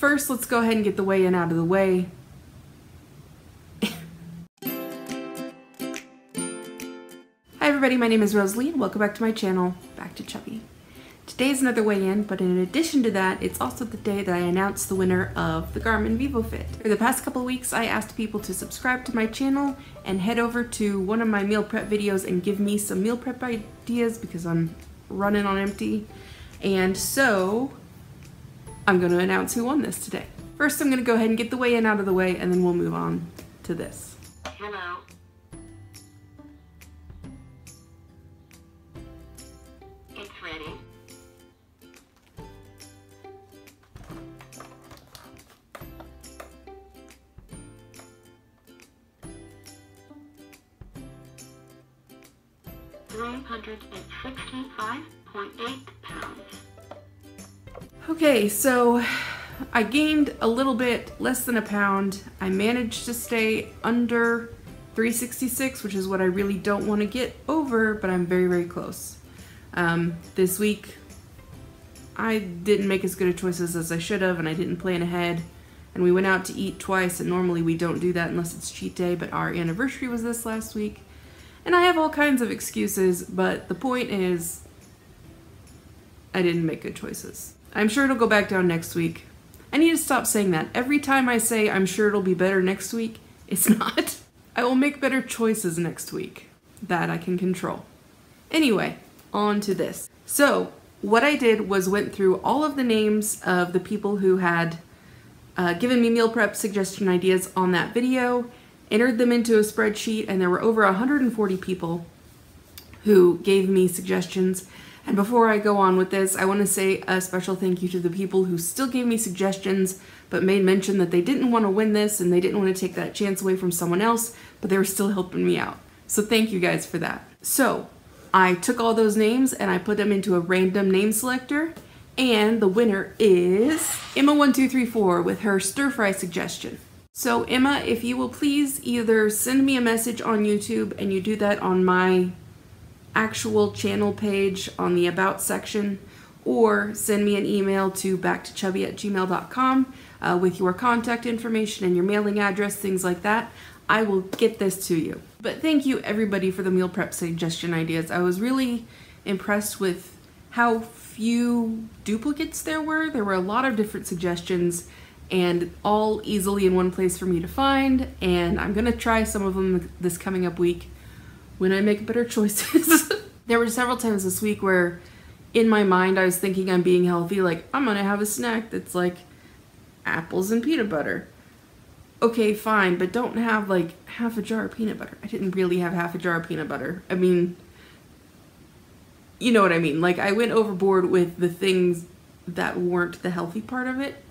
first, let's go ahead and get the weigh-in out of the way. Hi everybody, my name is Rosalie and welcome back to my channel, Back to Chubby. Today is another weigh-in, but in addition to that, it's also the day that I announced the winner of the Garmin VivoFit. For the past couple of weeks, I asked people to subscribe to my channel and head over to one of my meal prep videos and give me some meal prep ideas because I'm running on empty. And so, I'm going to announce who won this today. First, I'm going to go ahead and get the weigh-in out of the way, and then we'll move on to this. Hello. It's ready. £365.8 pounds. Okay, so I gained a little bit less than a pound. I managed to stay under 366, which is what I really don't want to get over, but I'm very, very close. This week, I didn't make as good of choices as I should have, and I didn't plan ahead. And we went out to eat twice, and normally we don't do that unless it's cheat day, but our anniversary was this last week. And I have all kinds of excuses, but the point is, I didn't make good choices. I'm sure it'll go back down next week. I need to stop saying that. Every time I say I'm sure it'll be better next week, it's not. I will make better choices next week. That I can control. Anyway, on to this. So, what I did was went through all of the names of the people who had given me meal prep suggestion ideas on that video, entered them into a spreadsheet, and there were over 140 people who gave me suggestions. And before I go on with this, I want to say a special thank you to the people who still gave me suggestions, but made mention that they didn't want to win this and they didn't want to take that chance away from someone else, but they were still helping me out. So thank you guys for that. So I took all those names and I put them into a random name selector, and the winner is Emma1234 with her stir fry suggestion. So Emma, if you will please either send me a message on YouTube, and you do that on my actual channel page on the About section, or send me an email to backtochubby@gmail.com with your contact information and your mailing address, things like that. I will get this to you. But thank you everybody for the meal prep suggestion ideas. I was really impressed with how few duplicates there were. There were a lot of different suggestions and all easily in one place for me to find, and I'm gonna try some of them this coming up week when I make better choices. There were several times this week where in my mind I was thinking I'm being healthy, like I'm gonna have a snack that's like apples and peanut butter. Okay, fine, but don't have like half a jar of peanut butter. I didn't really have half a jar of peanut butter. I mean, you know what I mean. Like I went overboard with the things that weren't the healthy part of it.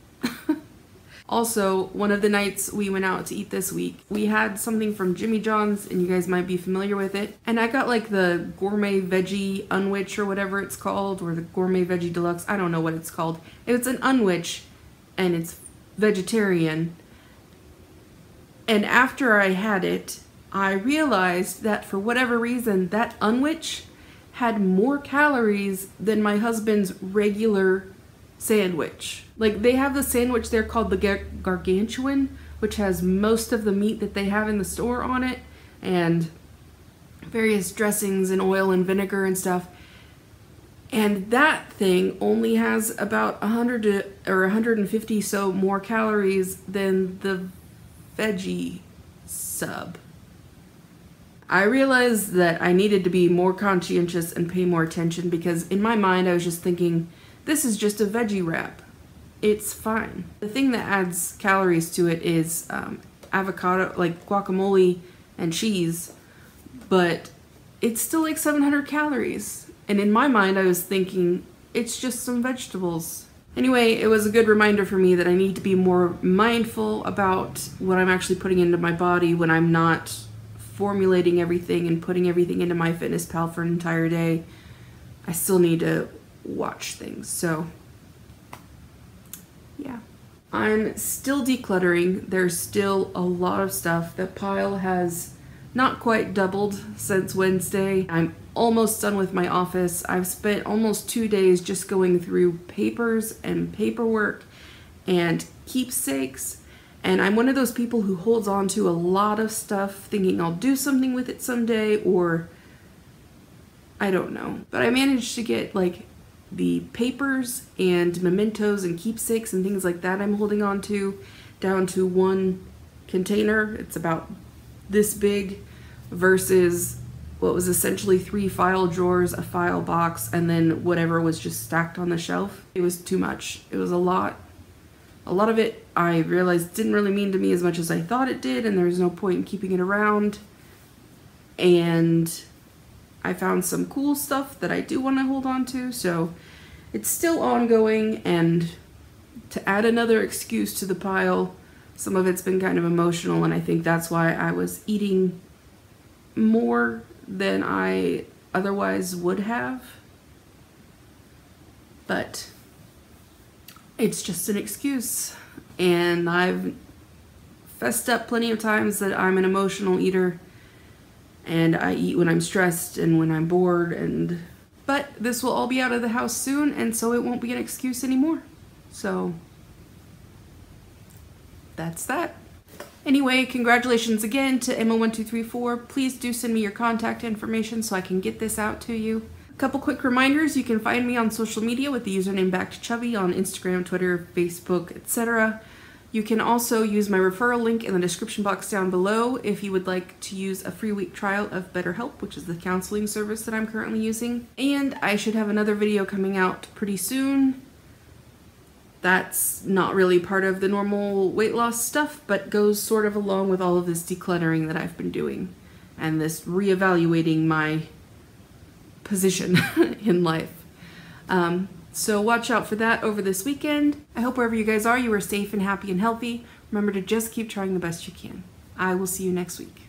Also, one of the nights we went out to eat this week, we had something from Jimmy John's, and you guys might be familiar with it. And I got like the gourmet veggie unwich or whatever it's called, or the gourmet veggie deluxe. I don't know what it's called. It's an unwich, and it's vegetarian. And after I had it, I realized that for whatever reason, that unwich had more calories than my husband's regular sandwich. Like they have the sandwich there called the gargantuan, which has most of the meat that they have in the store on it, and various dressings and oil and vinegar and stuff. And that thing only has about 100 or 150 so more calories than the veggie sub. I realized that I needed to be more conscientious and pay more attention, because in my mind I was just thinking, this is just a veggie wrap. It's fine. The thing that adds calories to it is avocado, like guacamole and cheese, but it's still like 700 calories. And in my mind I was thinking, it's just some vegetables. Anyway, it was a good reminder for me that I need to be more mindful about what I'm actually putting into my body when I'm not formulating everything and putting everything into MyFitnessPal for an entire day. I still need to watch things, so yeah. I'm still decluttering. There's still a lot of stuff. The pile has not quite doubled since Wednesday. I'm almost done with my office. I've spent almost 2 days just going through papers and paperwork and keepsakes. And I'm one of those people who holds on to a lot of stuff thinking I'll do something with it someday, or I don't know. But I managed to get like the papers and mementos and keepsakes and things like that I'm holding on to down to one container. It's about this big versus what was essentially 3 file drawers, a file box, and then whatever was just stacked on the shelf. It was too much. It was a lot. A lot of it I realized didn't really mean to me as much as I thought it did, and there was no point in keeping it around. And I found some cool stuff that I do want to hold on to, so it's still ongoing. And to add another excuse to the pile, some of it's been kind of emotional, and I think that's why I was eating more than I otherwise would have. But it's just an excuse, and I've fessed up plenty of times that I'm an emotional eater, and I eat when I'm stressed and when I'm bored, but this will all be out of the house soon, and so it won't be an excuse anymore. So that's that. Anyway, congratulations again to Emma1234. Please do send me your contact information so I can get this out to you. A couple quick reminders: you can find me on social media with the username BackToChubby on Instagram, Twitter, Facebook, etc. You can also use my referral link in the description box down below if you would like to use a free week trial of BetterHelp, which is the counseling service that I'm currently using. And I should have another video coming out pretty soon. That's not really part of the normal weight loss stuff, but goes sort of along with all of this decluttering that I've been doing and this reevaluating my position in life. So watch out for that over this weekend. I hope wherever you guys are, you are safe and happy and healthy. Remember to just keep trying the best you can. I will see you next week.